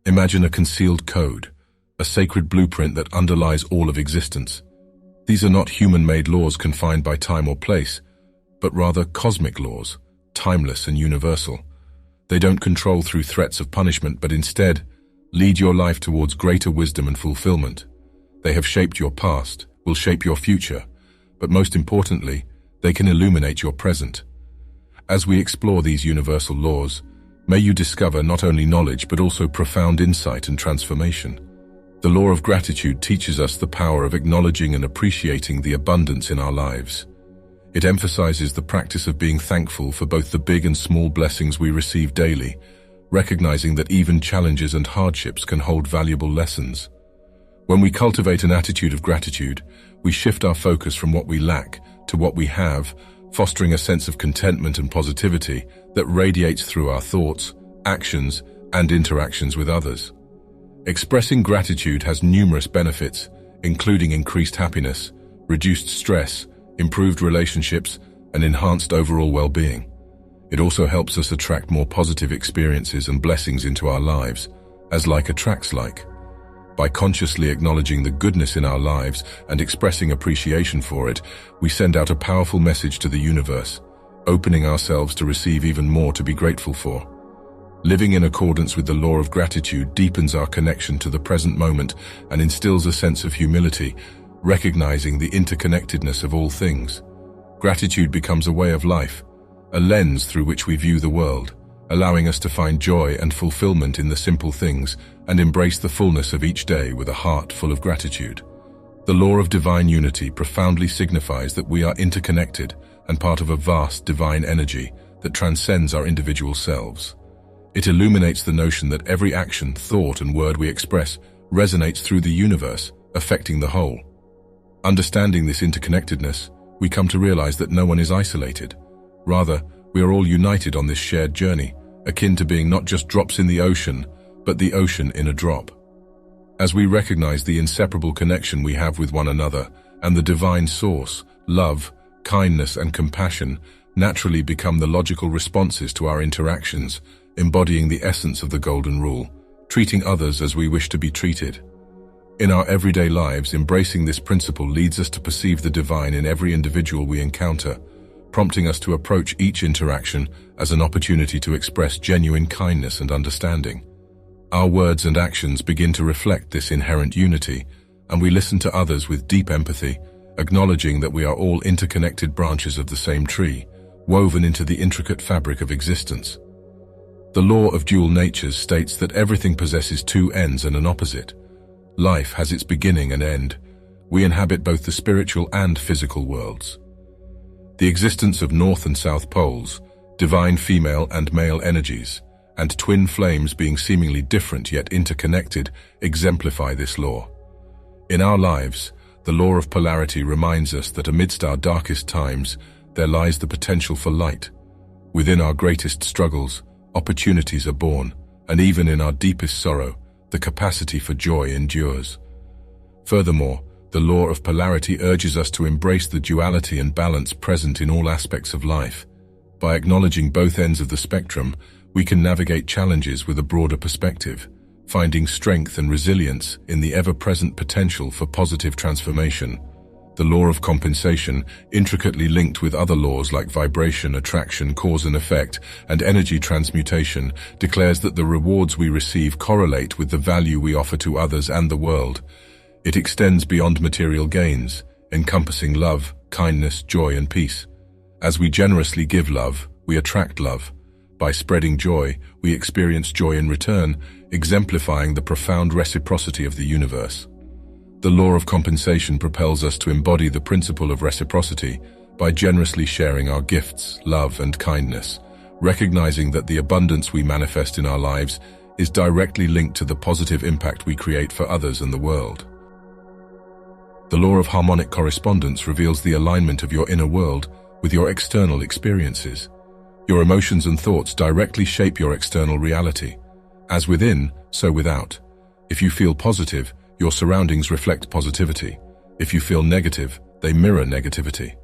Imagine a concealed code, a sacred blueprint that underlies all of existence. These are not human-made laws confined by time or place, but rather cosmic laws, timeless and universal. They don't control through threats of punishment, but instead lead your life towards greater wisdom and fulfillment. They have shaped your past, will shape your future, but most importantly, they can illuminate your present. As we explore these universal laws, may you discover not only knowledge but also profound insight and transformation. The law of gratitude teaches us the power of acknowledging and appreciating the abundance in our lives. It emphasizes the practice of being thankful for both the big and small blessings we receive daily, recognizing that even challenges and hardships can hold valuable lessons. When we cultivate an attitude of gratitude, we shift our focus from what we lack to what we have, fostering a sense of contentment and positivity that radiates through our thoughts, actions, and interactions with others. Expressing gratitude has numerous benefits, including increased happiness, reduced stress, improved relationships, and enhanced overall well-being. It also helps us attract more positive experiences and blessings into our lives, as like attracts like. By consciously acknowledging the goodness in our lives and expressing appreciation for it, we send out a powerful message to the universe, opening ourselves to receive even more to be grateful for. Living in accordance with the law of gratitude deepens our connection to the present moment and instills a sense of humility, recognizing the interconnectedness of all things. Gratitude becomes a way of life, a lens through which we view the world, allowing us to find joy and fulfillment in the simple things and embrace the fullness of each day with a heart full of gratitude. The law of divine unity profoundly signifies that we are interconnected and part of a vast divine energy that transcends our individual selves. It illuminates the notion that every action, thought, and word we express resonates through the universe, affecting the whole. Understanding this interconnectedness, we come to realize that no one is isolated. Rather, we are all united on this shared journey, akin to being not just drops in the ocean, but the ocean in a drop. As we recognize the inseparable connection we have with one another and the divine source, love, kindness, and compassion naturally become the logical responses to our interactions, embodying the essence of the golden rule, treating others as we wish to be treated. In our everyday lives, embracing this principle leads us to perceive the divine in every individual we encounter, prompting us to approach each interaction as an opportunity to express genuine kindness and understanding. Our words and actions begin to reflect this inherent unity, and we listen to others with deep empathy, acknowledging that we are all interconnected branches of the same tree, woven into the intricate fabric of existence. The law of dual natures states that everything possesses two ends and an opposite. Life has its beginning and end. We inhabit both the spiritual and physical worlds. The existence of north and south poles, divine female and male energies, and twin flames being seemingly different yet interconnected exemplify this law. In our lives, the law of polarity reminds us that amidst our darkest times, there lies the potential for light. Within our greatest struggles, opportunities are born, and even in our deepest sorrow, the capacity for joy endures. Furthermore, the law of polarity urges us to embrace the duality and balance present in all aspects of life. By acknowledging both ends of the spectrum, we can navigate challenges with a broader perspective, finding strength and resilience in the ever-present potential for positive transformation. The law of compensation, intricately linked with other laws like vibration, attraction, cause and effect, and energy transmutation, declares that the rewards we receive correlate with the value we offer to others and the world. It extends beyond material gains, encompassing love, kindness, joy, and peace. As we generously give love, we attract love. By spreading joy, we experience joy in return, exemplifying the profound reciprocity of the universe. The law of compensation propels us to embody the principle of reciprocity by generously sharing our gifts, love, and kindness, recognizing that the abundance we manifest in our lives is directly linked to the positive impact we create for others and the world. The law of harmonic correspondence reveals the alignment of your inner world with your external experiences. Your emotions and thoughts directly shape your external reality. As within, so without. If you feel positive, your surroundings reflect positivity. If you feel negative, they mirror negativity.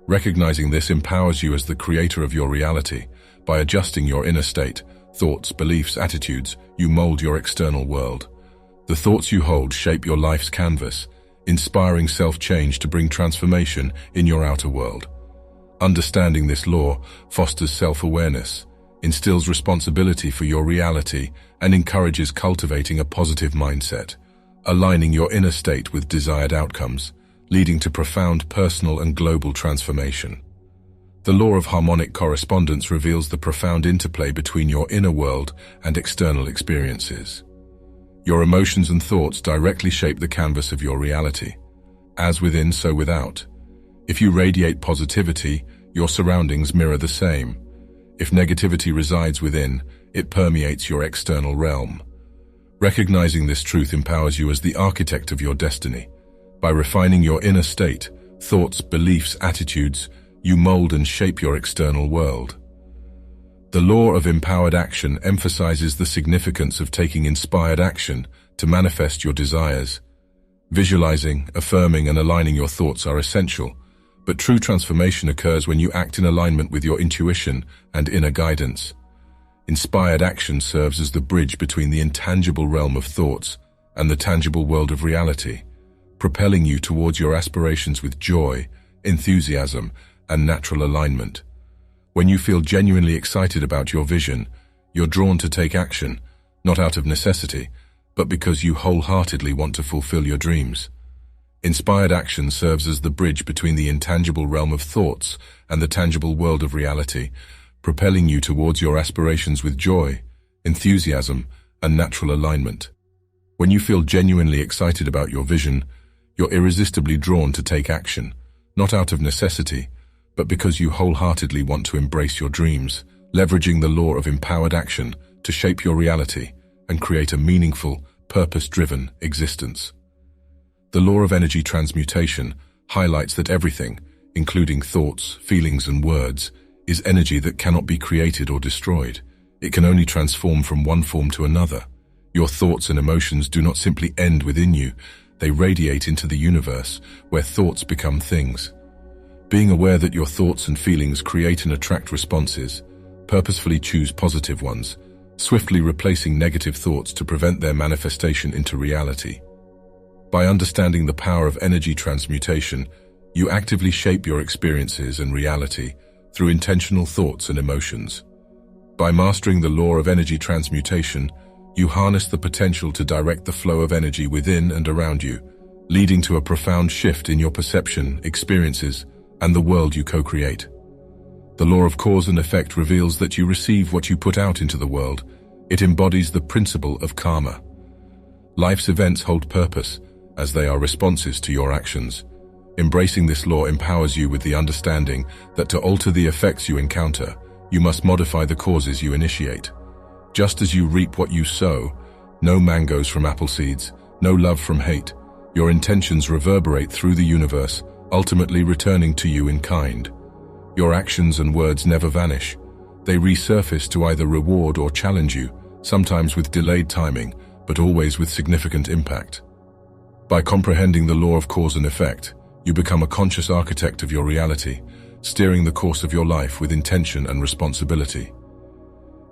Recognizing this empowers you as the creator of your reality. By adjusting your inner state, thoughts, beliefs, attitudes, you mold your external world. The thoughts you hold shape your life's canvas, inspiring self-change to bring transformation in your outer world. Understanding this law fosters self-awareness, instills responsibility for your reality, and encourages cultivating a positive mindset, aligning your inner state with desired outcomes, leading to profound personal and global transformation. The law of harmonic correspondence reveals the profound interplay between your inner world and external experiences. Your emotions and thoughts directly shape the canvas of your reality. As within, so without. If you radiate positivity, your surroundings mirror the same. If negativity resides within, it permeates your external realm. Recognizing this truth empowers you as the architect of your destiny. By refining your inner state, thoughts, beliefs, attitudes, you mold and shape your external world. The law of empowered action emphasizes the significance of taking inspired action to manifest your desires. Visualizing, affirming, and aligning your thoughts are essential, but true transformation occurs when you act in alignment with your intuition and inner guidance. Inspired action serves as the bridge between the intangible realm of thoughts and the tangible world of reality, propelling you towards your aspirations with joy, enthusiasm, and natural alignment. When you feel genuinely excited about your vision, you're drawn to take action, not out of necessity, but because you wholeheartedly want to fulfill your dreams. Inspired action serves as the bridge between the intangible realm of thoughts and the tangible world of reality, propelling you towards your aspirations with joy, enthusiasm, and natural alignment. When you feel genuinely excited about your vision, you're irresistibly drawn to take action, not out of necessity, but because you wholeheartedly want to embrace your dreams, leveraging the law of empowered action to shape your reality and create a meaningful, purpose-driven existence. The law of energy transmutation highlights that everything, including thoughts, feelings, and words, is energy that cannot be created or destroyed. It can only transform from one form to another. Your thoughts and emotions do not simply end within you, they radiate into the universe, where thoughts become things. Being aware that your thoughts and feelings create and attract responses, purposefully choose positive ones, swiftly replacing negative thoughts to prevent their manifestation into reality. By understanding the power of energy transmutation, you actively shape your experiences and reality through intentional thoughts and emotions. By mastering the law of energy transmutation, you harness the potential to direct the flow of energy within and around you, leading to a profound shift in your perception, experiences, and the world you co-create. The law of cause and effect reveals that you receive what you put out into the world. It embodies the principle of karma. Life's events hold purpose, as they are responses to your actions. Embracing this law empowers you with the understanding that to alter the effects you encounter, you must modify the causes you initiate. Just as you reap what you sow, no mangoes from apple seeds, no love from hate, your intentions reverberate through the universe, ultimately returning to you in kind. Your actions and words never vanish. They resurface to either reward or challenge you, sometimes with delayed timing, but always with significant impact. By comprehending the law of cause and effect, you become a conscious architect of your reality, steering the course of your life with intention and responsibility.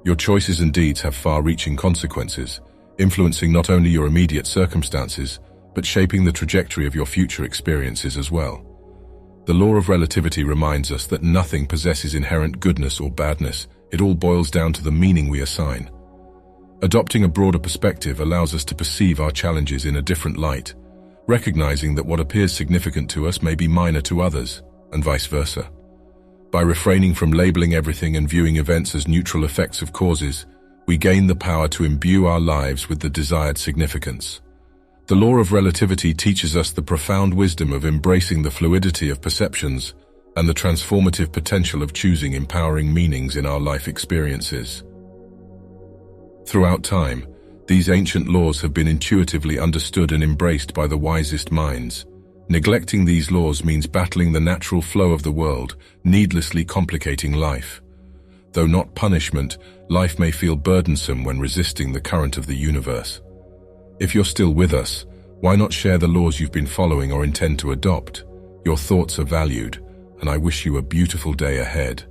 Your choices and deeds have far-reaching consequences, influencing not only your immediate circumstances, but shaping the trajectory of your future experiences as well. The law of relativity reminds us that nothing possesses inherent goodness or badness. It all boils down to the meaning we assign. Adopting a broader perspective allows us to perceive our challenges in a different light, recognizing that what appears significant to us may be minor to others, and vice versa. By refraining from labeling everything and viewing events as neutral effects of causes, we gain the power to imbue our lives with the desired significance. The law of relativity teaches us the profound wisdom of embracing the fluidity of perceptions and the transformative potential of choosing empowering meanings in our life experiences. Throughout time, these ancient laws have been intuitively understood and embraced by the wisest minds. Neglecting these laws means battling the natural flow of the world, needlessly complicating life. Though not punishment, life may feel burdensome when resisting the current of the universe. If you're still with us, why not share the laws you've been following or intend to adopt? Your thoughts are valued, and I wish you a beautiful day ahead.